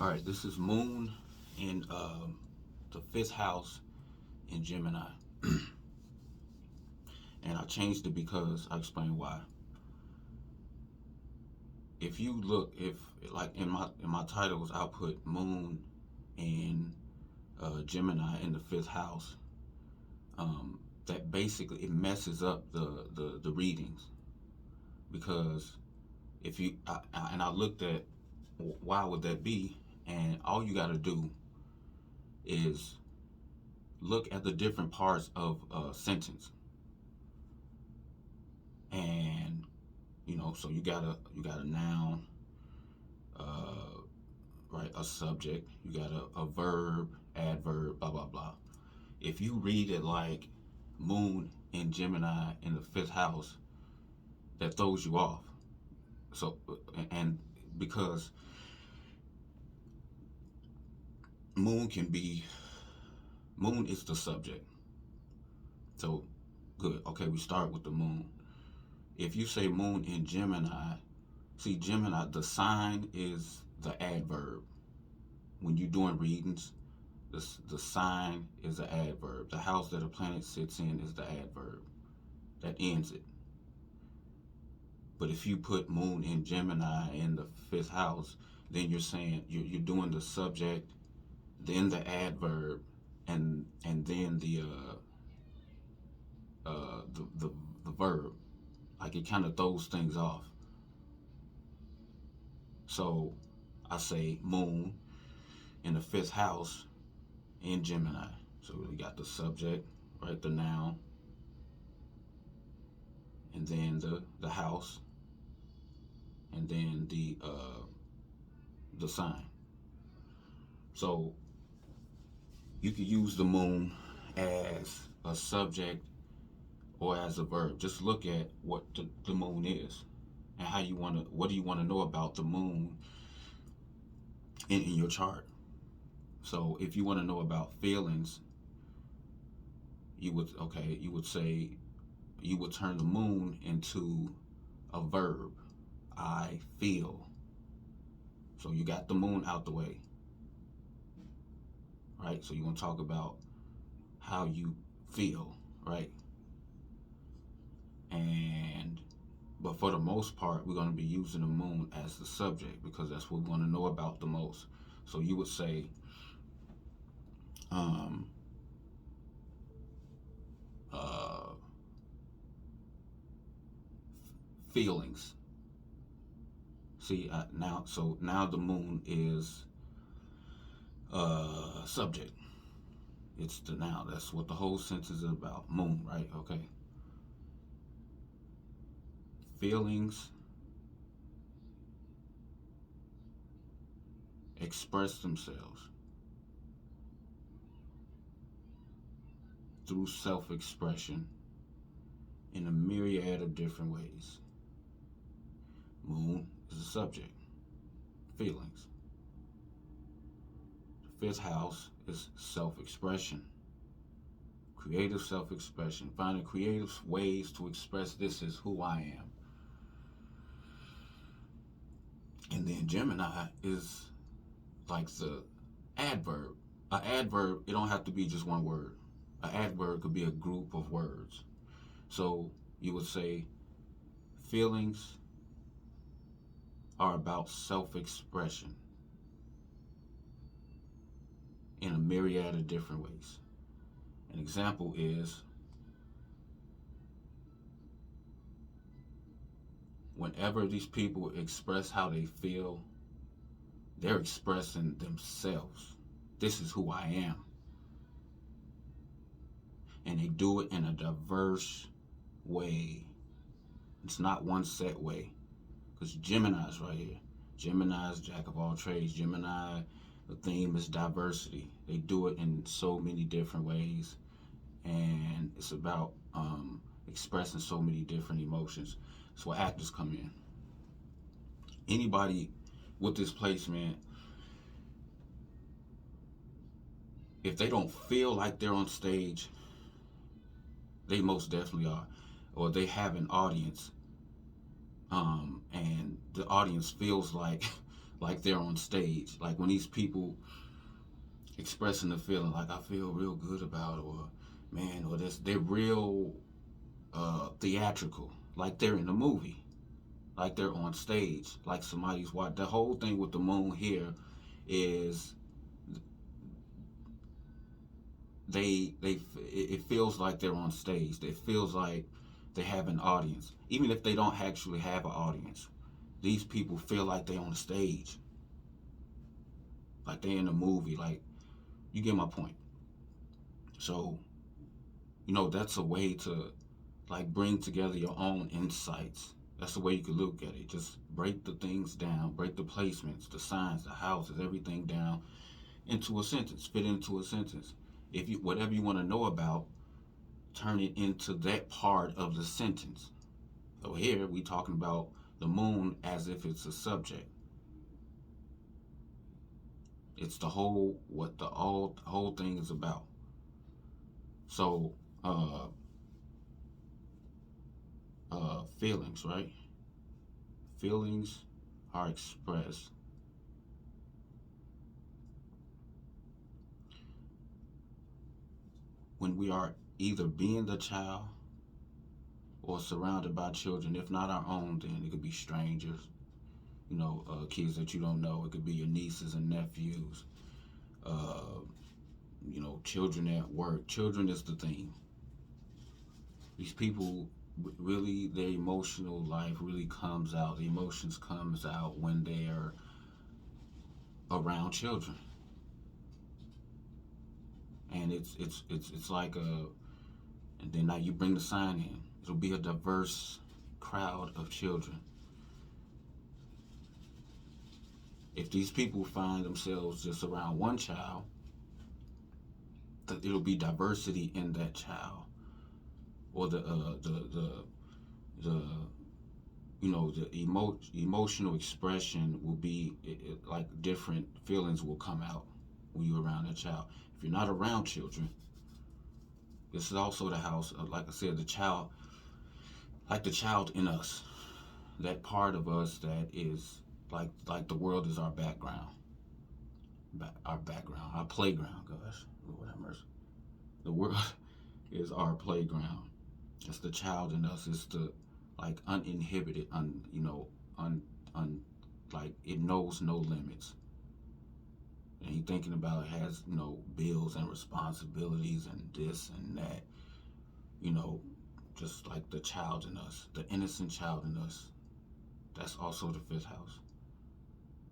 All right, this is Moon in the fifth house in Gemini, and I changed it because I explain why. If you look, if like in my titles, I'll put Moon in Gemini in the fifth house. That basically it messes up the readings because if you and I looked at why would that be, and all you got to do is look at the different parts of a sentence, and so you got a noun, uh, right, a subject, you got a verb, adverb, blah blah blah. If you read it like Moon in Gemini in the fifth house, that throws you off. So and because Moon can be Moon is the subject. So good. Okay, we start with the Moon. If you say Moon in Gemini, see Gemini, the sign is the adverb. When you're doing readings, the sign is the adverb. The house that a planet sits in is the adverb that ends it. But if you put Moon in Gemini in the fifth house, then you're saying you're doing the subject, then the adverb, and then the verb. Like it kind of throws things off. So I say Moon in the fifth house in Gemini. So we got the subject, right, the noun, and then the house, and then the sign. So you could use the Moon as a subject or as a verb. Just look at what the Moon is and how you want to. What do you want to know about the Moon in your chart? So if you want to know about feelings, you would say you would turn the Moon into a verb. I feel. So you got the Moon out the way, right? So you want to talk about how you feel, right? And but for the most part, we're going to be using the Moon as the subject because that's what we want to know about the most. So you would say, um, uh, feelings. See, now the Moon is subject. It's the now. That's what the whole sentence is about. Moon, right? Okay. Feelings express themselves through self-expression in a myriad of different ways. Moon is the subject. Feelings. The fifth house is self-expression. Creative self-expression. Finding creative ways to express this is who I am. And then Gemini is like the adverb. An adverb, it don't have to be just one word. An adverb could be a group of words. So you would say feelings are about self-expression in a myriad of different ways. An example is whenever these people express how they feel, they're expressing themselves. This is who I am. And they do it in a diverse way. It's not one set way. Because Gemini's right here. Gemini's jack of all trades. Gemini, the theme is diversity. They do it in so many different ways. And it's about expressing so many different emotions. That's where actors come in. Anybody with this placement, if they don't feel like they're on stage, they most definitely are. Or they have an audience, and the audience feels like like they're on stage. Like when these people expressing the feeling, like I feel real good about, or man, or this, they're real theatrical, like they're in a movie, like they're on stage, like somebody's watching. The whole thing with the moon here is it feels like they're on stage. It feels like they have an audience, even if they don't actually have an audience. These people feel like they're on stage, like they're in a movie. Like, you get my point. So that's a way to like bring together your own insights. That's the way you could look at it. Just break the things down, break the placements, the signs, the houses, everything down into a sentence, fit into a sentence. If you whatever you want to know about, turn it into that part of the sentence. So here we talking about the moon as if it's a subject. It's the whole what the whole thing is about. So feelings, right? Feelings are expressed when we are either being the child or surrounded by children. If not our own, then it could be strangers, kids that you don't know. It could be your nieces and nephews, uh, children at work. Children is the thing. These people really, their emotional life really comes out. The emotions comes out when they're around children, and it's like a. And then now you bring the sign in. It'll be a diverse crowd of children. If these people find themselves just around one child, it'll be diversity in that child, or the emotional expression will be like different feelings will come out when you're around that child. If you're not around children, this is also the house of, like I said, the child, like the child in us, that part of us that is like the world is our background, our playground. Gosh, Lord have mercy. The world is our playground. It's the child in us. It's the like uninhibited, un, un like it knows no limits. And you thinking about it has bills and responsibilities and this and that. You know, just like the child in us, the innocent child in us. That's also the fifth house.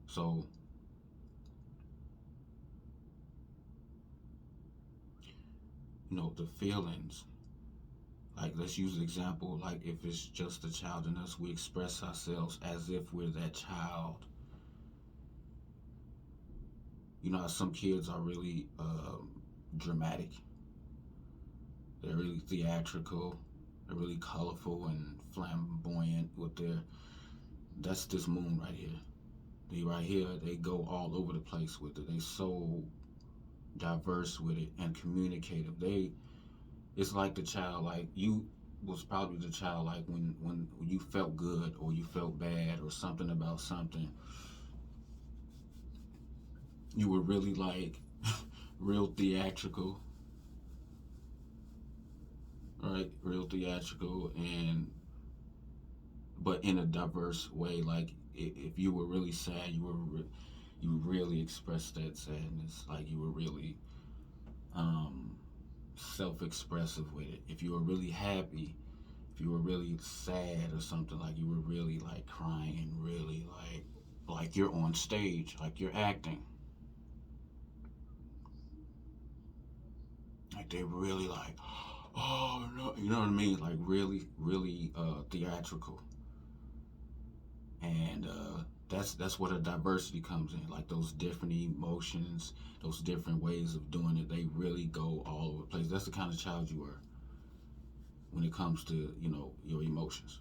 So the feelings. Like, let's use an example. Like, if it's just a child in us, we express ourselves as if we're that child. You know how some kids are really dramatic. They're really theatrical. They're really colorful and flamboyant with their. That's this moon right here. They right here. They go all over the place with it. They so diverse with it and communicative. It's like the child, like you was probably the child, like when you felt good or you felt bad or something about something, you were really like real theatrical, right? Real theatrical, and but in a diverse way. Like if you were really sad, you really expressed that sadness. Like you were really um, self-expressive with it. If you were really happy, if you were really sad or something, like you were really like crying, really like you're on stage, like you're acting, like they really like, oh no, you know what I mean, like really theatrical, and that's where the diversity comes in, like those different emotions, those different ways of doing it. They really go all over the place. That's the kind of child you are when it comes to your emotions.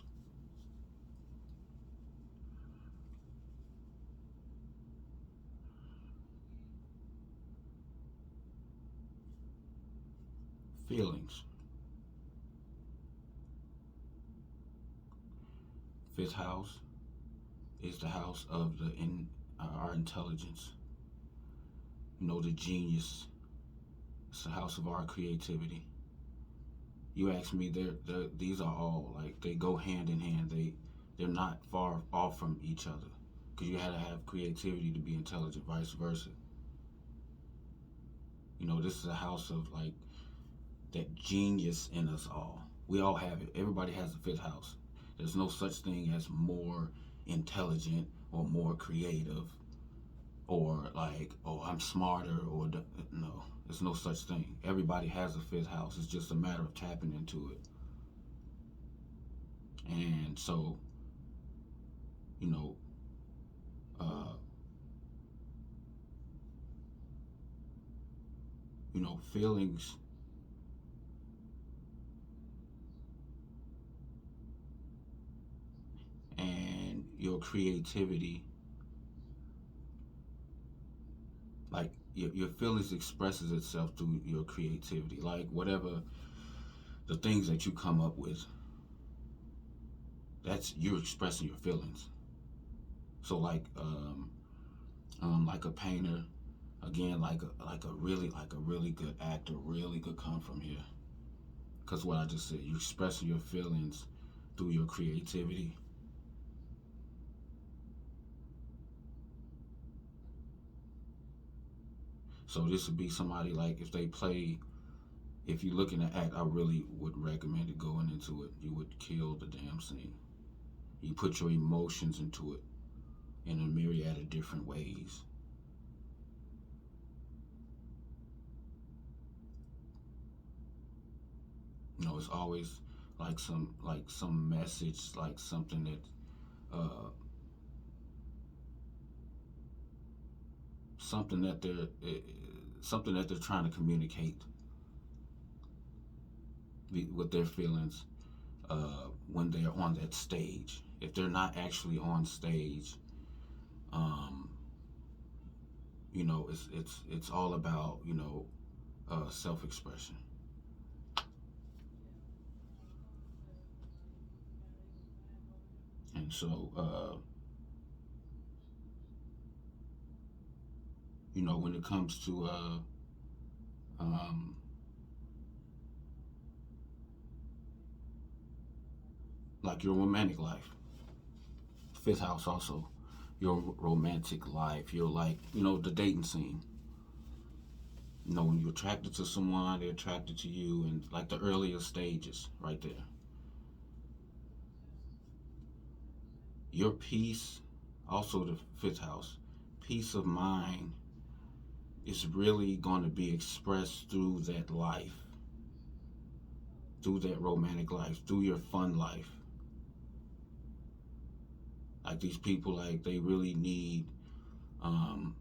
Feelings. Fifth house is the house of the in intelligence. The genius. It's the house of our creativity. You ask me, these are all like they go hand in hand. They're not far off from each other, because you had to have creativity to be intelligent, vice versa. This is a house of like that genius in us all. We all have it. Everybody has a fifth house. There's no such thing as more intelligent or more creative or like, oh, I'm smarter or no. There's no such thing. Everybody has a fifth house. It's just a matter of tapping into it. And so, you know, uh, feelings and your creativity, like your feelings expresses itself through your creativity, like whatever the things that you come up with, that's you're expressing your feelings. So like a painter, again, like a really good actor, really could come from here, because what I just said, you expressing your feelings through your creativity. So this would be somebody like if they play, if you're looking to act, I really would recommend it going into it. You would kill the damn scene. You put your emotions into it in a myriad of different ways. It's always like some message, like something that something that they're trying to communicate with their feelings when they're on that stage. If they're not actually on stage, um, it's all about self-expression. And so when it comes to um, like your romantic life, fifth house also, your romantic life, your like the dating scene. When you're attracted to someone, they're attracted to you, and like the earlier stages, right there. Your peace, also the fifth house, peace of mind is really going to be expressed through that life, through that romantic life, through your fun life. Like these people, like they really need um,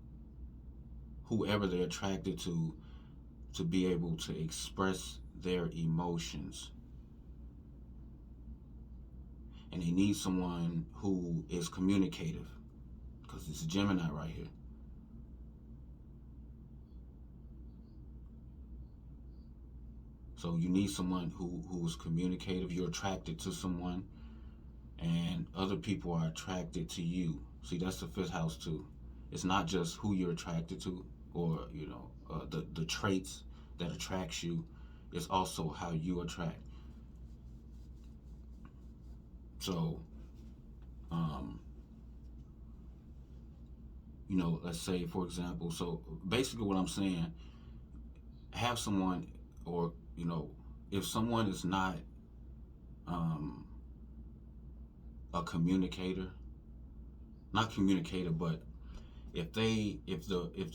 whoever they're attracted to be able to express their emotions, and they need someone who is communicative, because it's a Gemini right here. So you need someone who is communicative. You're attracted to someone, and other people are attracted to you. See, that's the fifth house too. It's not just who you're attracted to, or the traits that attracts you. It's also how you attract. So, um, let's say for example. So basically, what I'm saying, have someone, or if someone is not um, a communicator, not communicator, but if the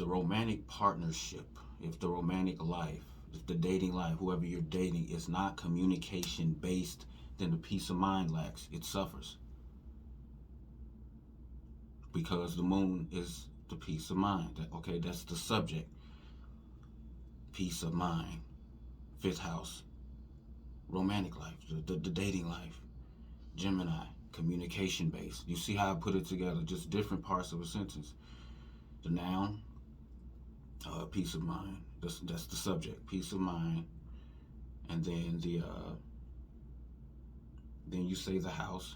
romantic partnership, if the romantic life, if the dating life, whoever you're dating is not communication based, then the peace of mind lacks. It suffers, because the moon is the peace of mind. Okay, that's the subject. Peace of mind, fifth house, romantic life, the dating life, Gemini, communication based. You see how I put it together? Just different parts of a sentence. The noun, peace of mind. That's the subject, peace of mind, and then you say the house,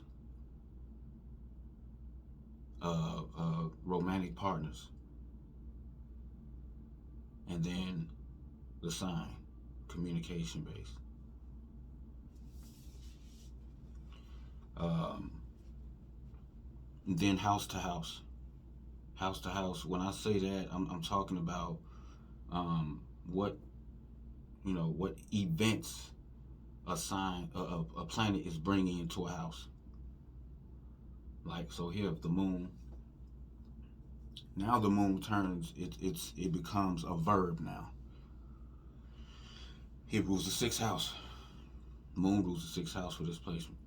romantic partners, and then the sign, communication based. Um, then house to house, house to house. When I say that, I'm talking about what what events a sign a planet is bringing into a house. Like so here, if the moon now the moon turns it becomes a verb now. It rules the sixth house. Moon rules the sixth house for this placement,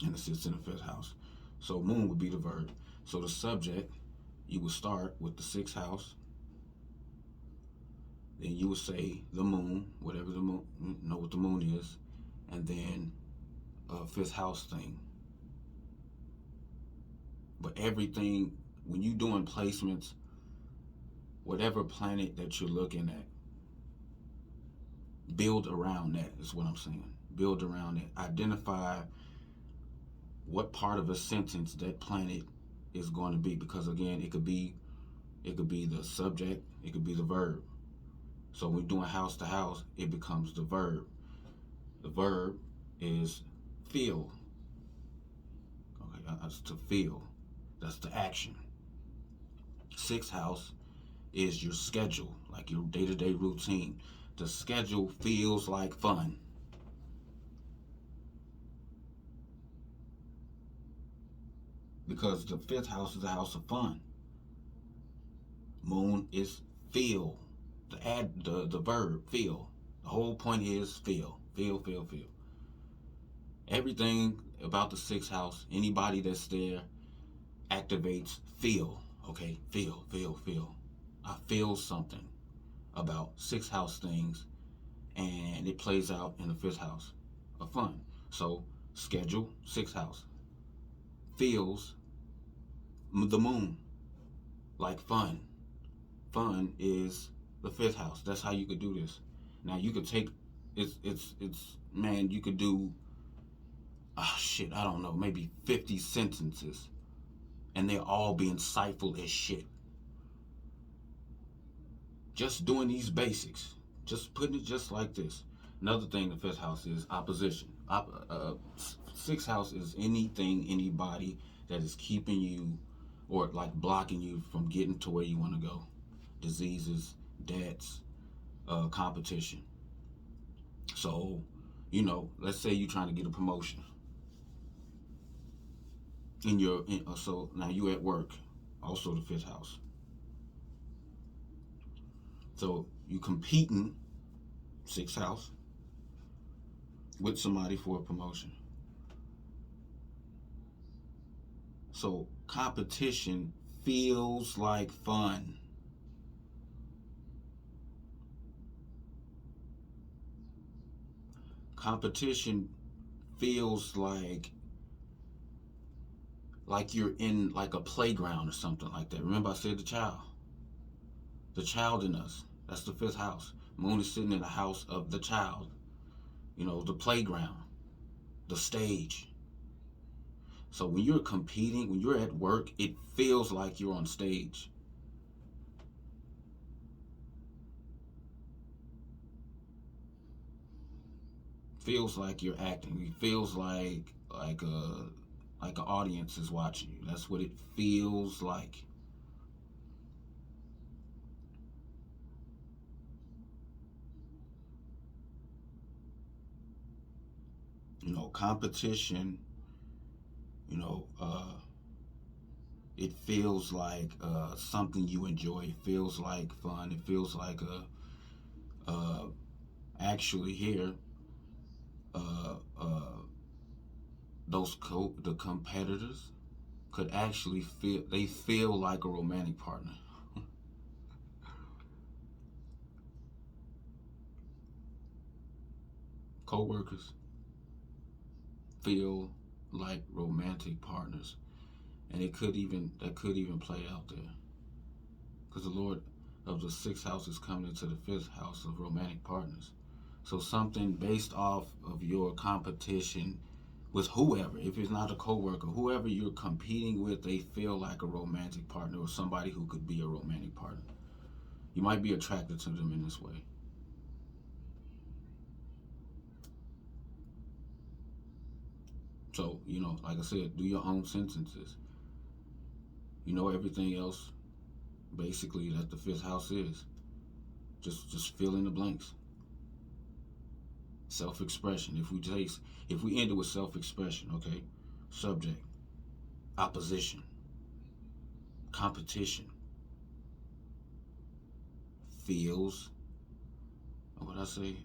and it sits in the fifth house. So moon would be the verb. So the subject, you would start with the sixth house. Then you would say the moon, whatever the moon, know what the moon is, and then a fifth house thing. But everything, when you're doing placements, whatever planet that you're looking at, build around that is what I'm saying. Build around it. Identify what part of a sentence that planet is going to be, because again, it could be the subject, it could be the verb. So when we're doing house to house, it becomes the verb. The verb is feel. Okay, that's to feel. That's the action. Sixth house is your schedule, like your day-to-day routine. The schedule feels like fun. Because the fifth house is a house of fun. Moon is feel. The verb feel. The whole point is feel. Feel. Everything about the sixth house, anybody that's there activates feel. Okay, feel. I feel something about sixth house things, and it plays out in the fifth house of fun. So schedule, sixth house. Feels the moon like fun. Fun is the fifth house. That's how you could do this. Now you could take it's man, you could do I don't know, maybe 50 sentences, and they'll all be insightful as shit. Just doing these basics, just putting it just like this. Another thing, the fifth house is opposition. Sixth house is anything, anybody that is keeping you or like blocking you from getting to where you want to go. Diseases, debts, competition. So, let's say you're trying to get a promotion. So now you at work, also the fifth house. So you competing, sixth house, with somebody for a promotion. So competition feels like fun. Competition feels like you're in like a playground or something like that. Remember I said the child in us. That's the fifth house. Moon is sitting in the house of the child. The playground, the stage. So when you're competing, when you're at work, it feels like you're on stage. Feels like you're acting. It feels like an audience is watching you. That's what it feels like. Competition. You know, uh, it feels like something you enjoy. It feels like fun. It feels like actually here, uh, uh, the competitors could actually feel like a romantic partner. Co-workers feel like romantic partners, and that could even play out there, because the Lord of the sixth house is coming into the fifth house of romantic partners. So something based off of your competition with whoever. If it's not a coworker, whoever you're competing with, they feel like a romantic partner or somebody who could be a romantic partner. You might be attracted to them in this way. So, like I said, do your own sentences. You know everything else basically that the fifth house is. Just fill in the blanks. Self-expression. If we end it with self-expression, okay? Subject, opposition, competition, feels. What I say?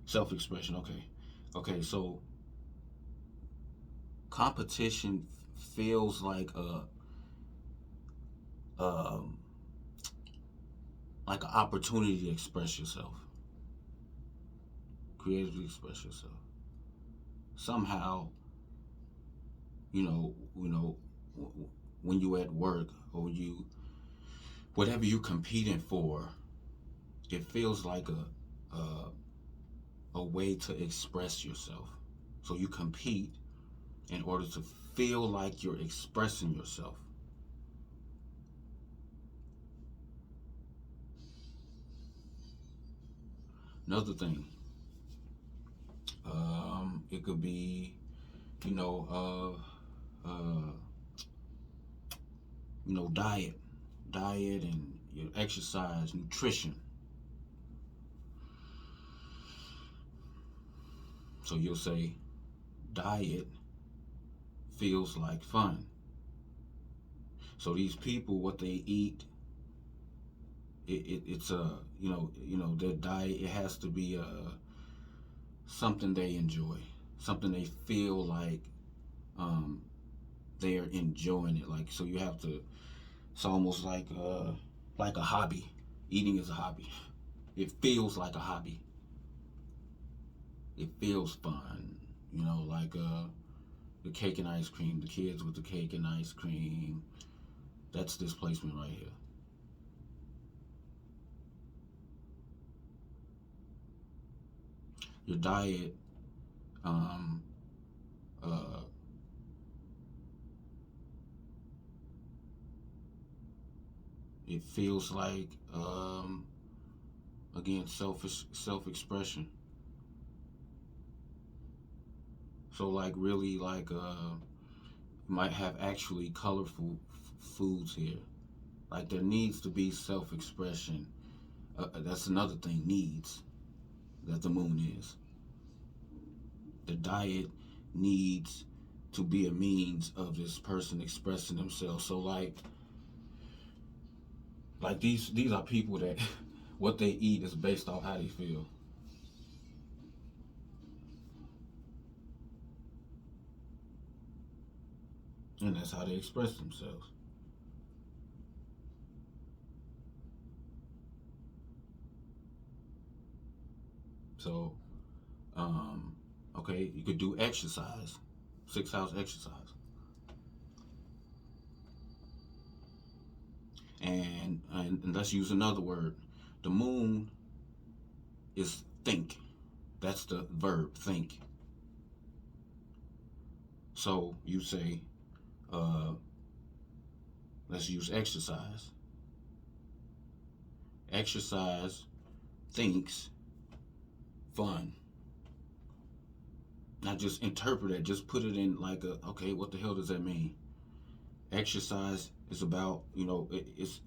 Self-expression. Okay. Okay. So competition feels um, like an opportunity to express yourself, creatively express yourself. Somehow, when you at work or whatever you competing for, it feels like a way to express yourself. So you compete in order to feel like you're expressing yourself. Another thing, it could be, you know, uh, diet and your exercise, nutrition. So you'll say, diet feels like fun. So these people, what they eat, it's a their diet. It has to be something they enjoy, something they feel like um, they're enjoying it. Like so, you have to. It's almost like a hobby. Eating is a hobby. It feels like a hobby. It feels fun. Like the cake and ice cream. The kids with the cake and ice cream. That's displacement right here. Your diet, um, uh, it feels like again self expression. So like really like might have actually colorful foods here. Like there needs to be self expression. That's another thing. Needs that the moon is. The diet needs to be a means of this person expressing themselves. So like these are people that what they eat is based off how they feel, and that's how they express themselves. So okay, you could do exercise, sixth house exercise, and let's use another word. The moon is think. That's the verb think. So you say, uh, let's use exercise. Exercise thinks fun. Not just interpret it, just put it in like okay, what the hell does that mean? Exercise is about, it's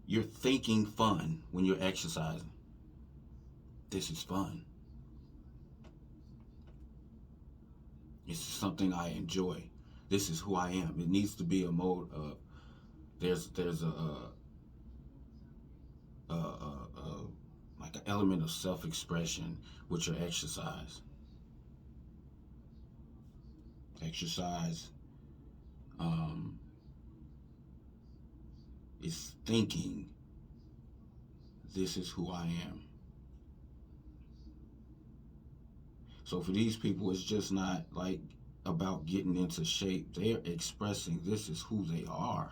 you're thinking fun when you're exercising. This is fun. It's something I enjoy. This is who I am. It needs to be a mode of there's a like an element of self-expression with your exercise. Exercise um, is thinking this is who I am. So for these people, it's just not like about getting into shape. They're expressing this is who they are.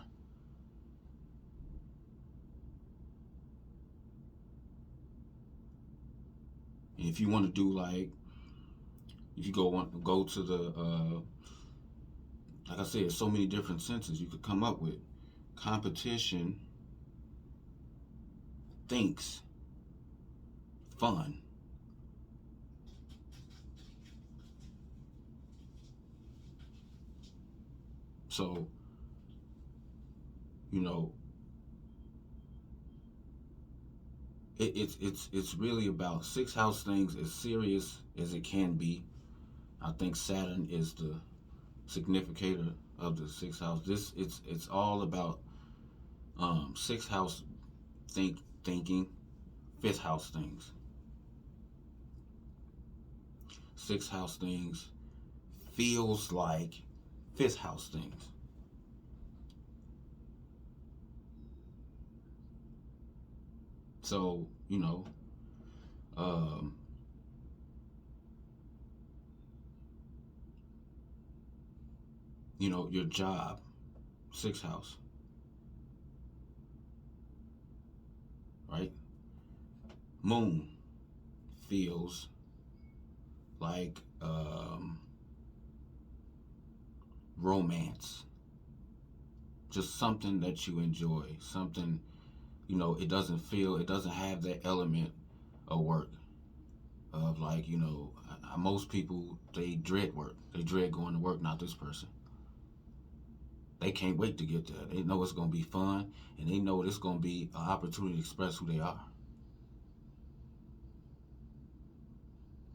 If you want to do like, if you go to the like I said, so many different senses you could come up with. Competition thinks fun. So, you know, it's really about six house things as serious as it can be. I think Saturn is the significator of the sixth house. It's all about sixth house thinking, fifth house things. Sixth house things feels like fifth house things. So, um, your job, sixth house, right? Moon feels like romance, just something that you enjoy, something, it doesn't have that element of work, of like, most people, they dread work. They dread going to work, not this person. They can't wait to get there. They know it's going to be fun, and they know it's going to be an opportunity to express who they are.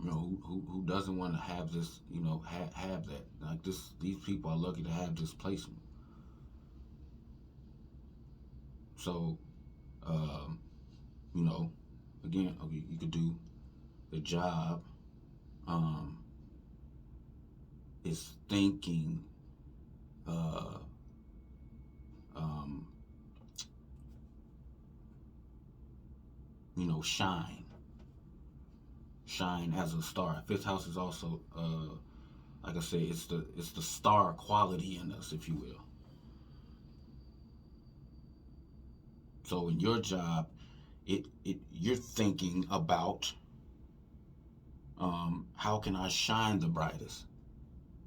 Who doesn't want to have this, have that? Like these people are lucky to have this placement. So, um, you know, again, okay, you could do the job, um, is thinking, uh, um, shine. Shine as a star. Fifth house is also, like I said, it's the star quality in us, if you will. So in your job, you're thinking about, how can I shine the brightest?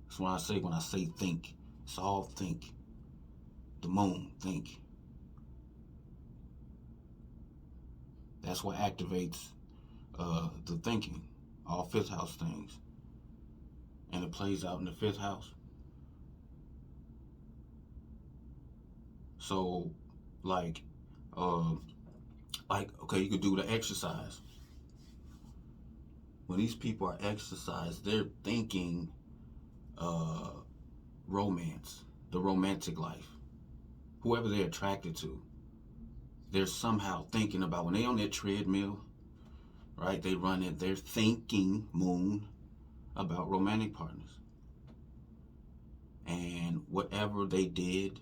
That's what I say when I say think. It's all think. The moon, think. That's what activates the thinking. All fifth house things, and it plays out in the fifth house. So, like, uh, okay, you could do the exercise. When these people are exercised, they're thinking uh, romance, the romantic life, whoever they're attracted to. They're somehow thinking about when they on their treadmill, right? They run it. They're thinking moon about romantic partners, and whatever they did,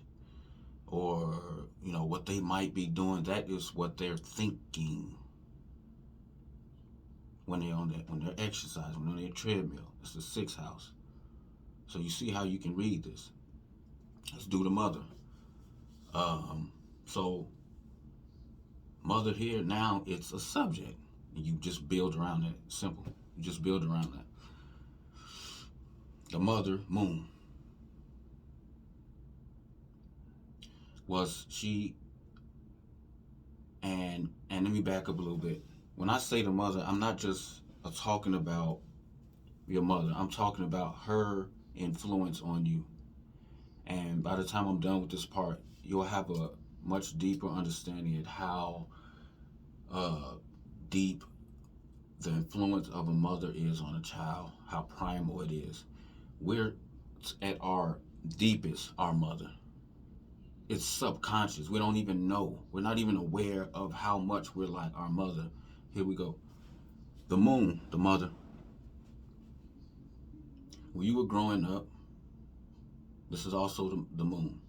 or what they might be doing, that is what they're thinking when they're exercising, when they're on their treadmill. It's the sixth house. So you see how you can read this. Let's do the mother. So mother here, now it's a subject. You just build around that. Simple. You just build around that. The mother, moon, was she, and let me back up a little bit. When I say the mother, I'm not just talking about your mother. I'm talking about her influence on you. And by the time I'm done with this part, you'll have a much deeper understanding of how uh, deep the influence of a mother is on a child, how primal it is. We're at our deepest, our mother. It's subconscious. We don't even know. We're not even aware of how much we're like our mother. Here we go. The moon, the mother. When you were growing up, this is also the moon.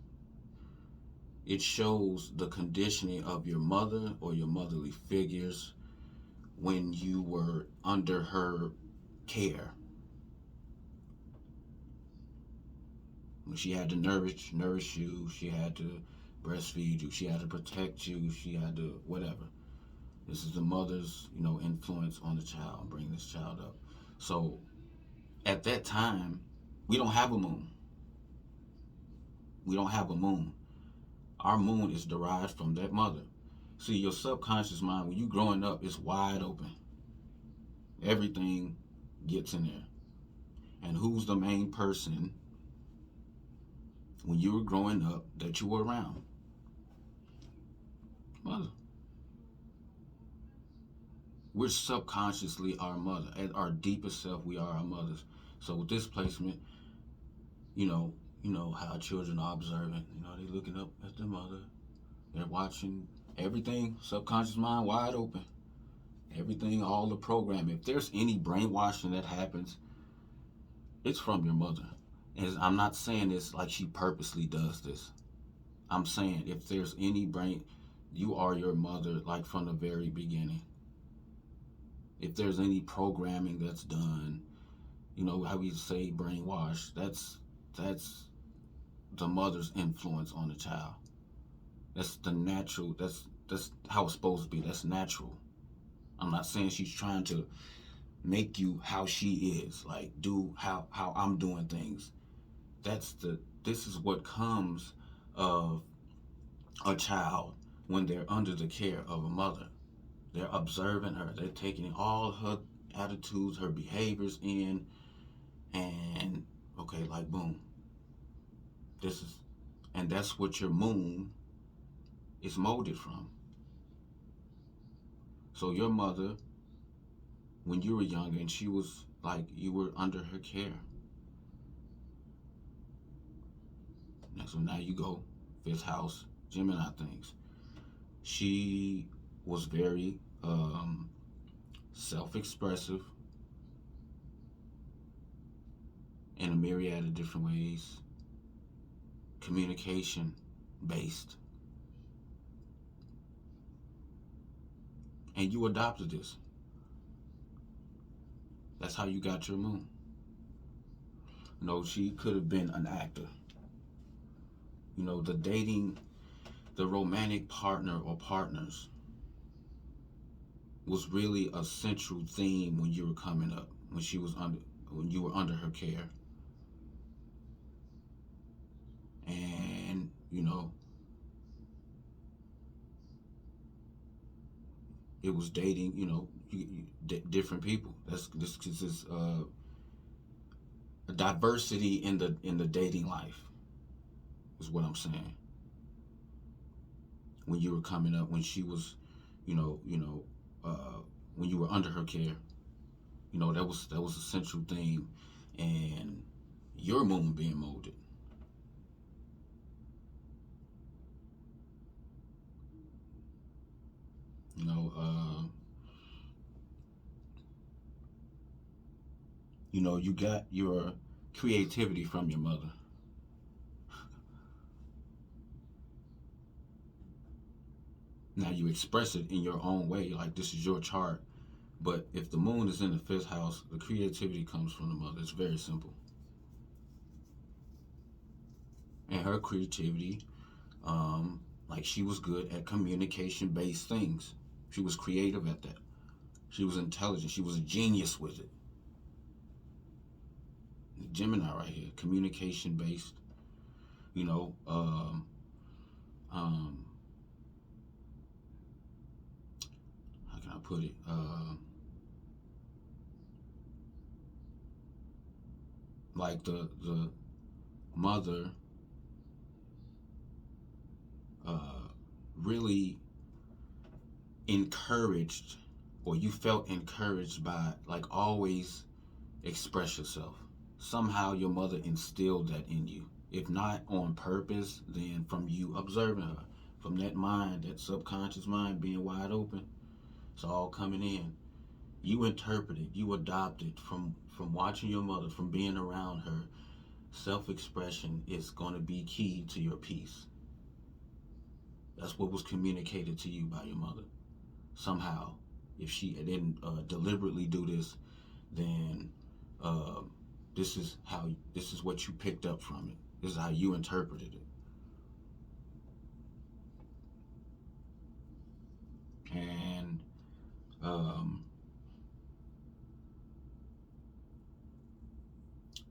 It shows the conditioning of your mother or your motherly figures when you were under her care. When she had to nourish you, she had to breastfeed you, she had to protect you, she had to whatever. This is the mother's, influence on the child, bring this child up. So at that time, we don't have a moon. We don't have a moon. Our moon is derived from that mother. See, your subconscious mind, when you growing up, it's wide open. Everything gets in there. And who's the main person when you were growing up that you were around? Mother. We're subconsciously our mother. At our deepest self, we are our mothers. So with this placement, you know, how children are observant. They're looking up at their mother. They're watching everything, subconscious mind wide open. Everything, all the programming. If there's any brainwashing that happens, it's from your mother. And I'm not saying this like she purposely does this. I'm saying if there's any brain, you are your mother like from the very beginning. If there's any programming that's done, how we say brainwash, that's the mother's influence on the child. That's the natural, that's how it's supposed to be. That's natural. I'm not saying she's trying to make you how she is, like do how I'm doing things. This is what comes of a child when they're under the care of a mother. They're observing her. They're taking all her attitudes, her behaviors in, and okay, like boom. This is, and that's what your moon is molded from. So your mother, when you were younger, and she was like you were under her care. So now you go, fifth house, Gemini things. She was very self-expressive in a myriad of different ways, communication based. And you adopted this. That's how you got your moon. She could have been an actor. The dating, the romantic partner or partners was really a central theme when you were coming up, when you were under her care. And, it was dating, different people. This is a diversity in the dating life, is what I'm saying. When you were coming up, when she was, when you were under her care, that was a central theme, and your moon being molded. You know, uh, you got your creativity from your mother. Now you express it in your own way, like this is your chart. But if the moon is in the fifth house, the creativity comes from the mother. It's very simple. And her creativity, like she was good at communication-based things. She was creative at that. She was intelligent. She was a genius with it. Gemini right here, communication-based. You know, how can I put it? Like the mother really encouraged, or you felt encouraged by, like, always express yourself. Somehow your mother instilled that in you. If not on purpose, then from you observing her, from that mind, that subconscious mind being wide open, it's all coming in. You interpreted, you adopted from watching your mother, from being around her. Self-expression is going to be key to your peace. That's what was communicated to you by your mother. Somehow, if she didn't deliberately do this, then uh, this is what you picked up from it. This is how you interpreted it. And Um,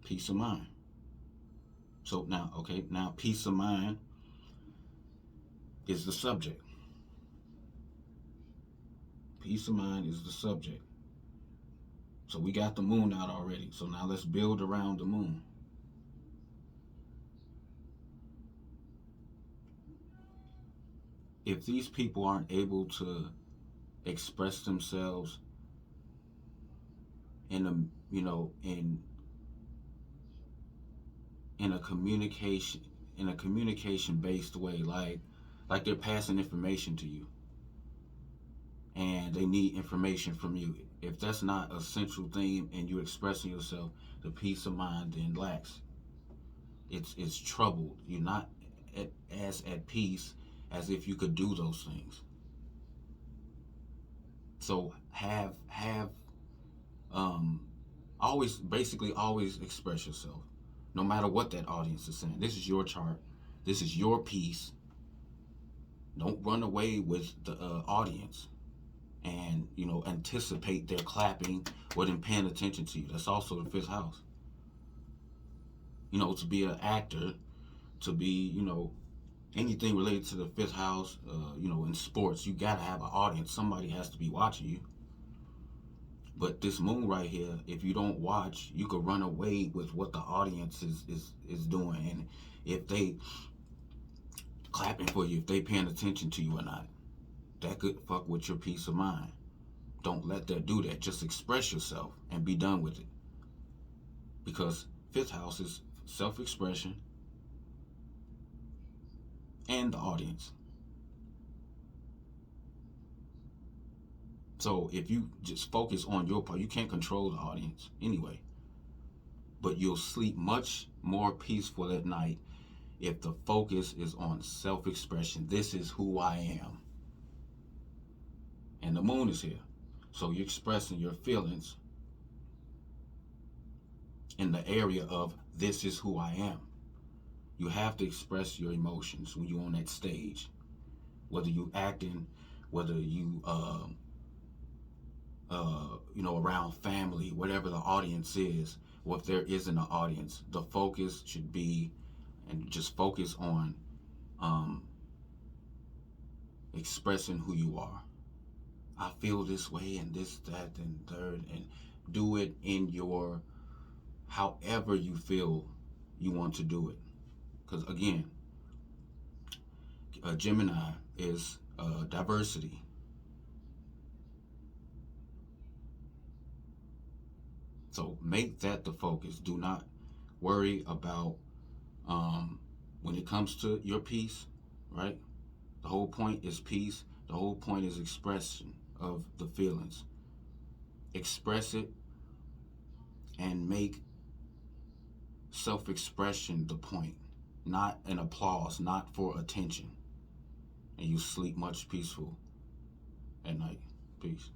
Peace of mind. So now, okay, now peace of mind is the subject. Peace of mind is the subject. So we got the moon out already. So now let's build around the moon. If these people aren't able to express themselves in a, in a communication based way, like they're passing information to you and they need information from you. If that's not a central theme and you're expressing yourself, the peace of mind then lacks. It's troubled. You're not as at peace as if you could do those things. So have um always, basically always express yourself, no matter what that audience is saying. This is your chart. This is your piece. Don't run away with the audience and anticipate their clapping or them paying attention to you. That's also the fifth house. To be an actor, to be anything related to the fifth house, in sports, you gotta have an audience. Somebody has to be watching you. But this moon right here, if you don't watch, you could run away with what the audience is doing, and if they clapping for you, if they paying attention to you or not, that could fuck with your peace of mind. Don't let that do that. Just express yourself and be done with it. Because fifth house is self-expression and the audience. So if you just focus on your part, you can't control the audience anyway. But you'll sleep much more peaceful at night if the focus is on self-expression. This is who I am. And the moon is here. So you're expressing your feelings in the area of this is who I am. You have to express your emotions when you're on that stage. Whether you acting, whether you around family, whatever the audience is, or if there isn't an audience, the focus should be, and just focus on expressing who you are. I feel this way and this, that, and third, and do it in your, however you feel you want to do it. Because again, Gemini is diversity. So make that the focus. Do not worry about when it comes to your peace, right? The whole point is peace. The whole point is expression of the feelings. Express it and make self-expression the point, not an applause, not for attention. And you sleep much peaceful at night. Peace.